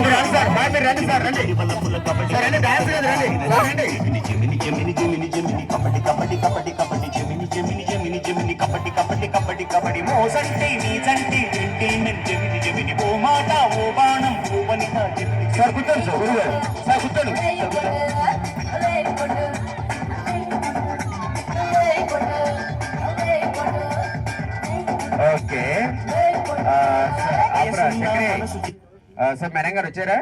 రండి సార్ రండి రండి డాన్స్ రండి కబడ్డీ కబడ్డీ కబడ్డీ కబడ్డీ జమిని జమిని జమిని జమిని కబడ్డీ కబడ్డీ కబడ్డీ కబడ్డీ మోసంటే నీ చంటి వింటే జమిని జమిని ఓ మాట ఓ బాణం ఓ వనిత జమిని సార్ కూర్చోండి సార్ గురుగారు సార్ కూర్చోండి ఓకే సార్ మేడం గారు వచ్చారా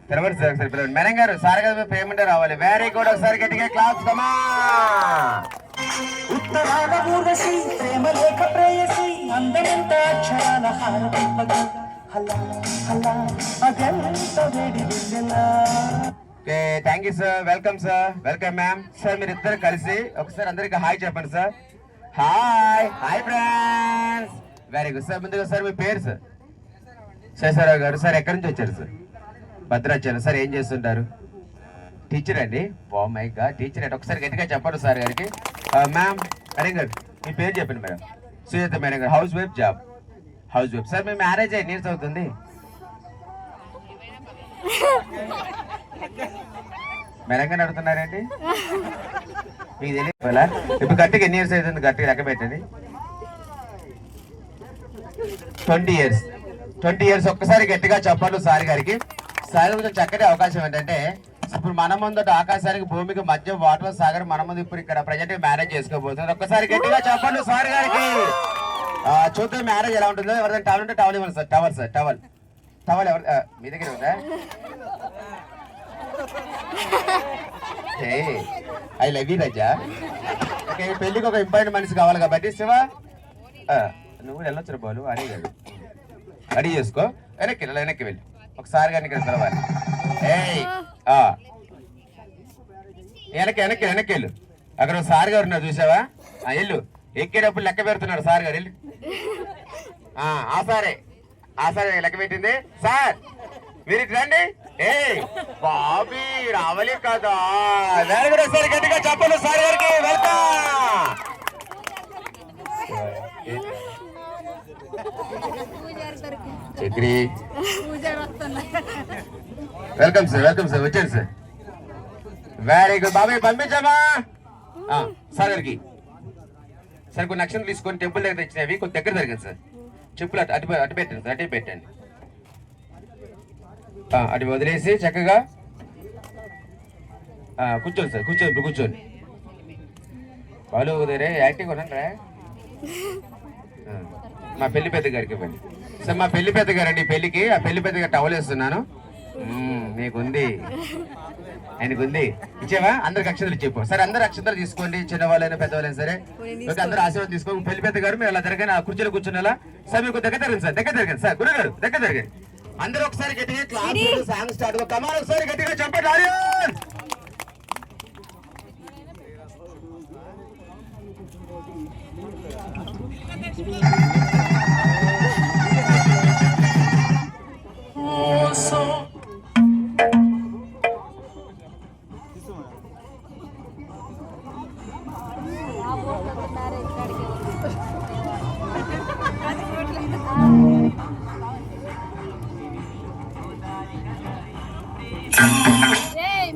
తెరవండి సార్ ఒకసారి పిల్లలు మేడం గారు సార్ కదా పేమెంట్ రావాలి వెరీ గుడ్ ఒకసారి గట్టిగా క్లాస్ కమా ఉత్తరాల ఊర్వశి ప్రేమ లేఖ ప్రేయసి అందమెంత అక్షరాల హారతింపగా హల్లా హల్లా అగంత వేడి వెన్నెలా okay thank you sir welcome sir welcome ma'am sir మీరు ఇద్దరు కలిసి ఒకసారి అందరికి హాయ్ చెప్పండి sir hi hi friends very good sir ముందుగా సార్ మీ పేరు సార్ శేషారావు గారు సార్ ఎక్కడి నుంచి వచ్చారు సార్ భద్రాచలం సార్ ఏం చేస్తుంటారు టీచర్ అండి ఓ మై గాడ్ టీచర్ అంటే ఒకసారి గట్టిగా చెప్పండి సార్ గారికి మ్యామ్ మేడం గారు మీ పేరు చెప్పండి మేడం సుజాత మేడం గారు housewife job housewife sir మీ మ్యారేజ్ అయ్యి ఎన్ని ఇయర్స్ అవుతుంది మేడం గారు అడుగుతున్నారండి మీకు తెలియదు ఇప్పుడు గట్టిగా ఎన్ని ఇయర్స్ అవుతుంది గట్టిగా లెక్క పెట్టండి 20 years 20 years ఒక్కసారి గట్టిగా చెప్పండి సార్ గారికి సార్ కొంచెం చక్కటి అవకాశం ఏంటంటే ఇప్పుడు మన ముందు ఆకాశానికి భూమికి మధ్య వాటర్ సాగర్ మన ముందు ఇప్పుడు ఇక్కడ ప్రజెంట్ మ్యారేజ్ చేసుకోబోతున్నారు ఒక్కసారి గట్టిగా చెప్పండి సార్ గారికి చూద్దాం మ్యారేజ్ ఎలా ఉంటుందో ఎవరైనా టవల్ ఉంటే టవల్ ఇవ్వండి sir towel sir towel towel ఎవరు మీ దగ్గర ఉందా I love you Raja okay పెళ్లికి ఒక ఇంపార్టెంట్ మనిషి కావాలి కాబట్టి శివ నువ్వు వెళ్ళొచ్చు బాలు అడిగి కాదు రెడీ చేసుకో వెనక్కి వెళ్ళి ఒకసారి కానీ ఇక్కడ పిలవాలి వెనక్కి వెళ్ళు అక్కడ సార్ గారు ఉన్నారు చూసావా వెళ్ళు ఎక్కేటప్పుడు లెక్క పెడుతున్నాడు సార్ గారు వెళ్ళి ఆ సారే లెక్క పెట్టింది సార్ మీరు ఇటు రండి బాబీ రావాలి కదా దాని కూడా ఒకసారి గట్టిగా చెప్పండి సార్ గారికి వెల్కమ్ చక్రి వెల్కమ్ సార్ వచ్చాను సార్ వెరీ గుడ్ బాబాయ్ పంపించామా సార్ గారికి సార్ కొన్ని అక్షరం తీసుకొని టెంపుల్ దగ్గర తెచ్చినవి కొంచెం దగ్గర జరగదు సార్ చెప్పులు అటు పెట్టండి సార్ అటు పెట్టండి అటు వదిలేసి చక్కగా కూర్చోండి సార్ కూర్చోండి వాళ్ళు కుదిరే యాక్టివ్ ఉన్నారా మా పెళ్లి పెద్ద గారికి ఇవ్వండి సార్ మా పెళ్లి పెద్ద గారు అండి పెళ్లికి ఆ పెళ్లి పెద్ద గారు టవల్ వేస్తున్నాను నీకుంది ఆయనకుంది ఇచ్చేవా అందరికి అక్షతలు చెప్పు సార్ అందరు అక్షతలు తీసుకోండి చిన్నవాళ్ళైనా పెద్దవాళ్ళైనా సరే ఓకే అందరూ ఆశీర్వాదం తీసుకోండి పెళ్లి పెద్ద గారు మీరు అలా జరగని ఆ కుర్చీలో కూర్చునేలా సార్ మీకు దగ్గర జరగండి సార్ గురుగారు దగ్గర జరగండి అందరూ ఒకసారి గట్టిగా క్లాస్ సాంగ్ స్టార్ట్ కమాల్ ఒకసారి గట్టిగా చెప్పండి ఆడియన్స్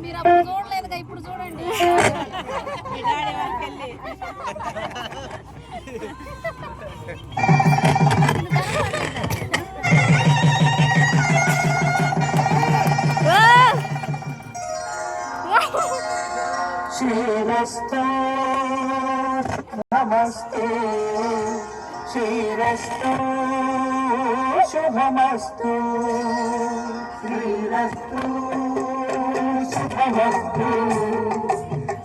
మీరు అప్పుడు చూడలేదుగా ఇప్పుడు చూడండి శ్రీరస్తు నమస్తే శ్రీరస్తు శుభమస్తు శ్రీరస్తు శుభమస్తు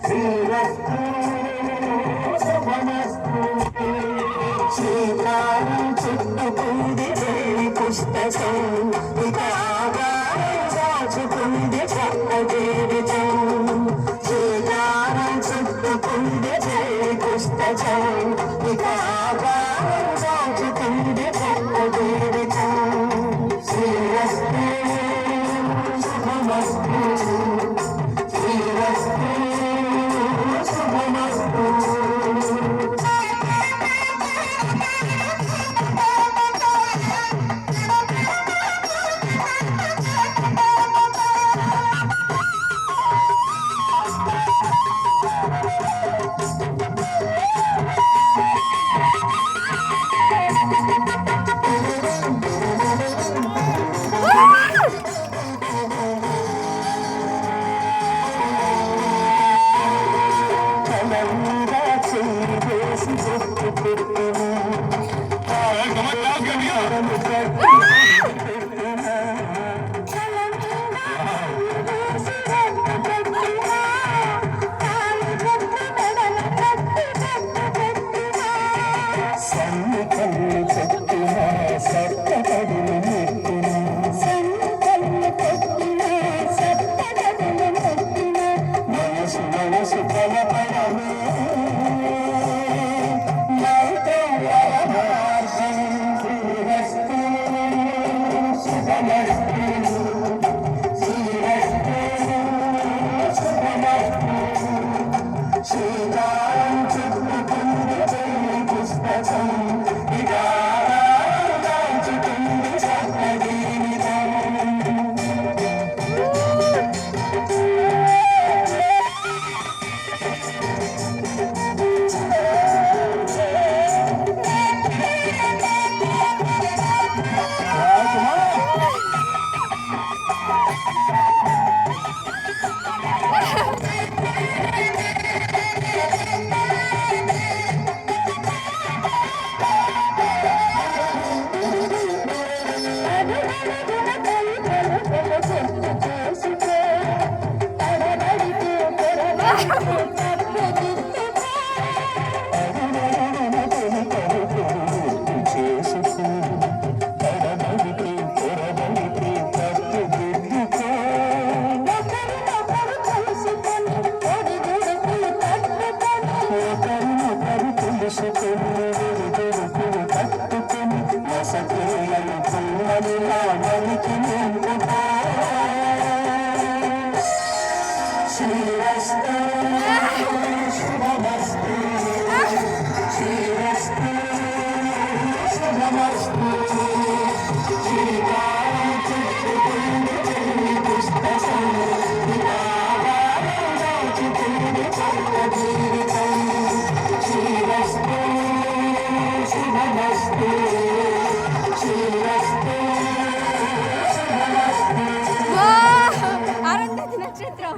శ్రీరస్తు శుభమస్తు శ్రీకారం చుట్టుకుంది పుస్తకం దాచుకుంది జీవితం శ్రీకారం చుట్టుకుంది పుస్తకం దాచుకుంది జీవితం శ్రీరస్తు శుభమస్తు శ్రీరస్తు శుభమస్తు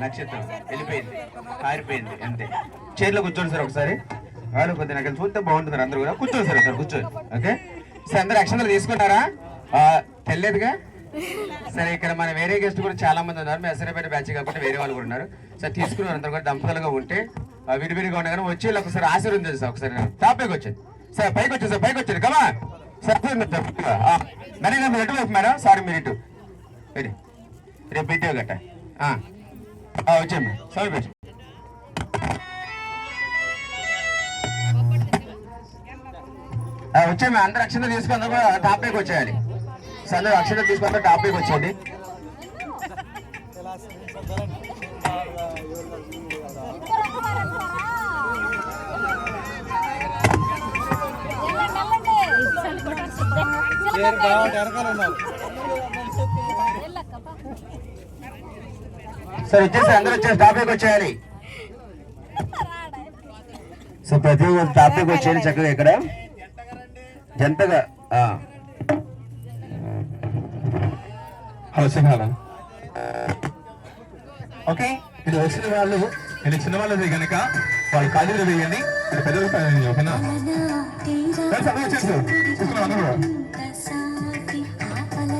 నక్షత్రం వెళ్ళిపోయింది, పారిపోయింది అంతే. చైర్లో కూర్చోండి సార్ ఒకసారి. వాళ్ళు కొద్దిగా నాకు చూస్తే బాగుంటుంది. అందరూ కూడా కూర్చోండి సార్ ఒకసారి కూర్చోండి. ఓకే సార్, అందరు అక్షంతలు తీసుకున్నారా? తెలియదుగా. సరే, ఇక్కడ మన వేరే గెస్ట్ కూడా చాలా మంది ఉన్నారు. మీ అసరేపేట బ్యాచ్ కాకుండా వేరే వాళ్ళు కూడా ఉన్నారు. సార్ తీసుకున్నారు. అందరూ కూడా దంపతులుగా ఉంటే విడివిడిగా ఉన్నా కానీ వచ్చి ఒకసారి ఆశీర్వదించండి సార్. ఒకసారి టాపిక్ వచ్చేది సార్, పైకి వచ్చేది సార్, పైకి వచ్చేది కమా సార్. మరి నేను ఎటు వైపు మేడం? సారీ, మీరు ఇటు రేపు పెట్టే గట్ట వచ్చేమ్మా. సారీ పెట్టి వచ్చేమ్మా. అందరు అక్షంతలు తీసుకుని టాపిక్ వచ్చేయాలి. అందరూ అక్షంతలు తీసుకుని టాపిక్ వచ్చేయండి. సార్ వచ్చేసి అందరూ వచ్చేసి టాపిక్ వచ్చేయాలి. సో ప్రతి ఒక్క టాపిక్ వచ్చేయాలి చక్కగా. ఇక్కడ జంతగా హలో సింహాల. ఓకే, ఇది వచ్చిన వాళ్ళు, ఇది చిన్న వాళ్ళది కనుక వాళ్ళు ఖాళీలో వేయండి. ఇది పెద్దలు పని. ఓకేనా? వచ్చేసారు చూస్తున్నా అందరూ కూడా.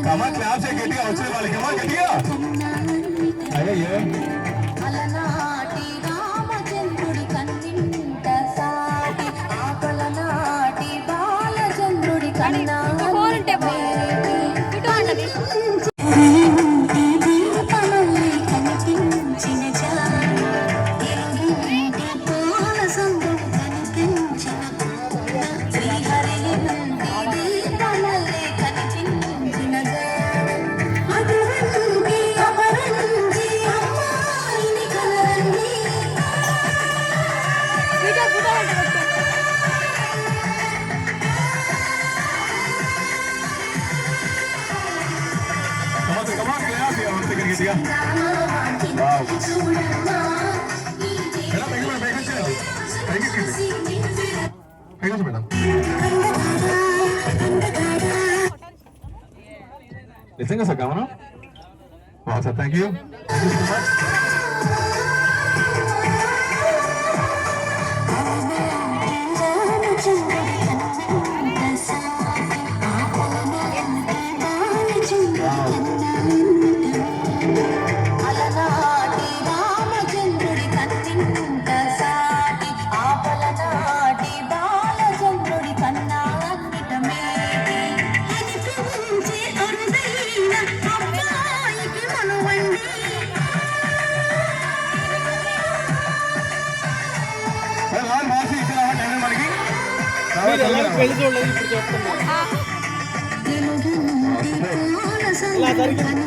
కమా క్లాస్ గట్టిగా వచ్చిన వాళ్ళకేమో గట్టిగా. అయ్యో నిజంగా sir common. Sir thank you so much. పెళ్లి చూడలేదు, ఇప్పుడు చూస్తున్నా. ఇలా జరిగింది.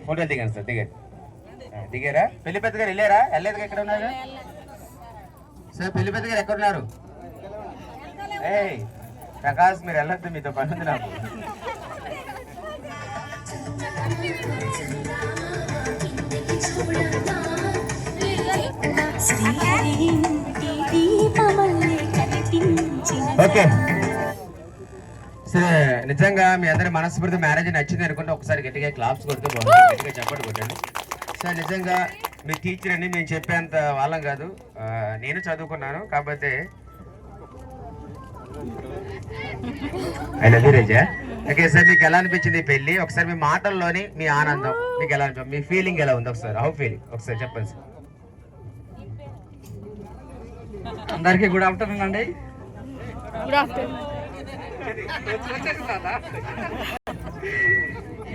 ఫోటోలు దిగాను సార్, దిగారా? పెళ్లి పెద్ద గారు వెళ్ళారా? వెళ్ళలేదు, ఎక్కడ ఉన్నారు సార్? పెళ్లి పెద్ద గారు ఎక్కడ ఉన్నారు? ఏయ్ ప్రకాష్, మీరు వెళ్ళొద్దు, మీతో పని ఉంది నాకు. ఓకే సరే, నిజంగా మీ అందరి మనస్ఫూర్తి మ్యారేజ్ నచ్చింది అనుకుంటే ఒకసారి గట్టిగా క్లాప్స్ కొడితే బాగుంటుంది, గట్టిగా చెప్పండి కొట్టండి సార్. నిజంగా మీ టీచర్ అని మేము చెప్పేంత వాళ్ళం కాదు, నేను చదువుకున్నాను కాకపోతే. I love you Reza. Okay sir, మీకు ఎలా అనిపించింది పెళ్ళి? ఒకసారి మీ మాటల్లోని మీ ఆనందం మీకు ఎలా అనిపించింది, మీ ఫీలింగ్ ఎలా ఉంది ఒకసారి, హౌ ఫీలింగ్ ఒకసారి చెప్పండి సార్. అందరికీ గుడ్ ఆఫ్టర్నూన్ అండి.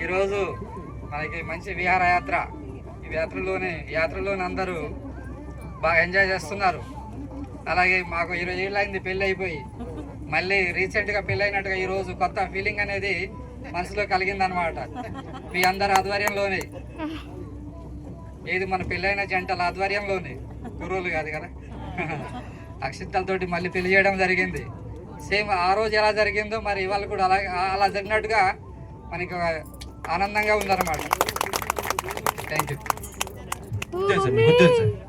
ఈరోజు మనకి మంచి విహారయాత్ర. ఈ యాత్రలోనే అందరూ బాగా ఎంజాయ్ చేస్తున్నారు. అలాగే మాకు 20 ఏళ్ళు అయింది పెళ్ళి అయిపోయి, మళ్ళీ రీసెంట్గా పెళ్ళి అయినట్టుగా ఈరోజు కొత్త ఫీలింగ్ అనేది మనసులో కలిగిందనమాట. మీ అందరి ఆధ్వర్యంలోనే, ఏది మన పెళ్ళైన జంటల ఆధ్వర్యంలోనే, గురువులు కాదు కదా, అక్షింతలతోటి మళ్ళీ పెళ్లి చేయడం జరిగింది. సేమ్ ఆ రోజు ఎలా జరిగిందో మరి ఇవాళ కూడా అలా జరిగినట్టుగా మనకి ఆనందంగా ఉందన్నమాట. Thank you.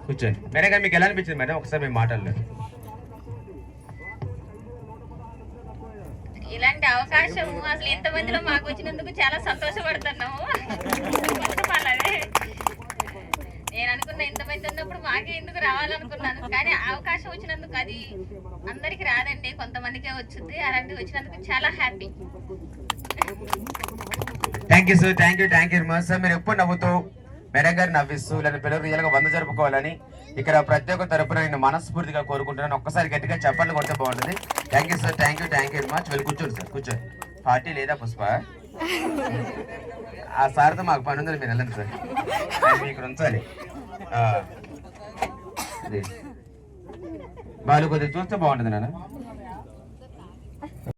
కూర్చోండి మేడం గారు, మీకు ఎలా అనిపించింది మేడం ఒకసారి మేము మాట్లాడలేదు? ఇలాంటి అవకాశం అసలు ఇంతమందిలో మాకు వచ్చినందుకు చాలా సంతోషపడుతున్నాము. నేను అనుకున్న ఇంతమంది ఉన్నప్పుడు మాకే ఎందుకు రావాలనుకున్నాను, కానీ అవకాశం వచ్చినందుకు అది అందరికి రాదండి, కొంతమందికే వచ్చింది. అలాంటివి వచ్చినందుకు చాలా happy. Thank you sir, thank you much sir. మీరు ఎప్పుడు నవ్వుతూ మేడం గారు నవ్విస్తూ లేదా పిల్లలు రియల్గా 100 జరుపుకోవాలని ఇక్కడ ప్రతి ఒక్క తరపున నేను మనస్ఫూర్తిగా కోరుకుంటున్నాను. ఒక్కసారి గట్టిగా చెప్పండి కొడితే బాగుంటుంది. Thank you sir, thank you much. వెళ్ళి కూర్చోండి సార్, కూర్చోండి. పార్టీ లేదా పుష్ప? ఆ సార్తో మాకు పని ఉందని మీరు వెళ్ళండి సార్, ఇక్కడ ఉంచాలి. బాలు కొద్దిగా చూస్తే బాగుంటుంది నాన్న.